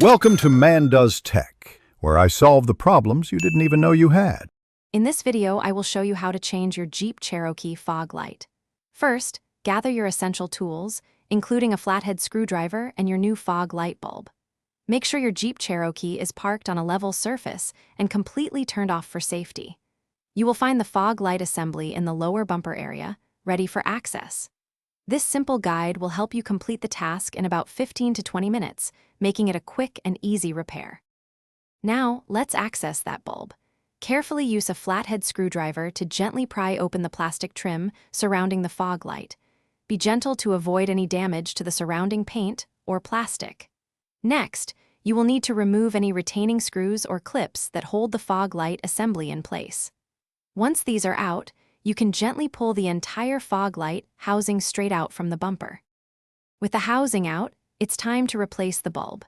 Welcome to Man Does Tech, where I solve the problems you didn't even know you had. In this video, I will show you how to change your Jeep Cherokee fog light. First, gather your essential tools, including a flathead screwdriver and your new fog light bulb. Make sure your Jeep Cherokee is parked on a level surface and completely turned off for safety. You will find the fog light assembly in the lower bumper area, ready for access. This simple guide will help you complete the task in about 15 to 20 minutes, making it a quick and easy repair. Now, let's access that bulb. Carefully use a flathead screwdriver to gently pry open the plastic trim surrounding the fog light. Be gentle to avoid any damage to the surrounding paint or plastic. Next, you will need to remove any retaining screws or clips that hold the fog light assembly in place. Once these are out, you can gently pull the entire fog light housing straight out from the bumper. With the housing out, it's time to replace the bulb.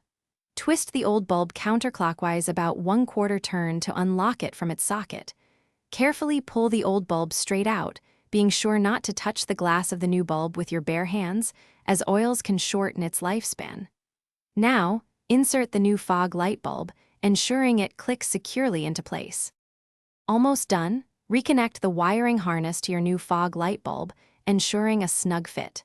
Twist the old bulb counterclockwise about 1/4 turn to unlock it from its socket. Carefully pull the old bulb straight out, being sure not to touch the glass of the new bulb with your bare hands, as oils can shorten its lifespan. Now, insert the new fog light bulb, ensuring it clicks securely into place. Almost done, reconnect the wiring harness to your new fog light bulb, ensuring a snug fit.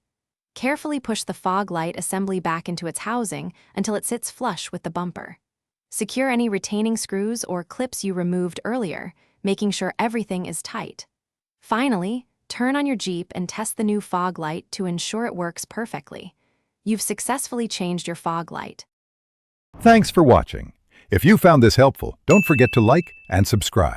Carefully push the fog light assembly back into its housing until it sits flush with the bumper. Secure any retaining screws or clips you removed earlier, making sure everything is tight. Finally, turn on your Jeep and test the new fog light to ensure it works perfectly. You've successfully changed your fog light. Thanks for watching. If you found this helpful, don't forget to like and subscribe.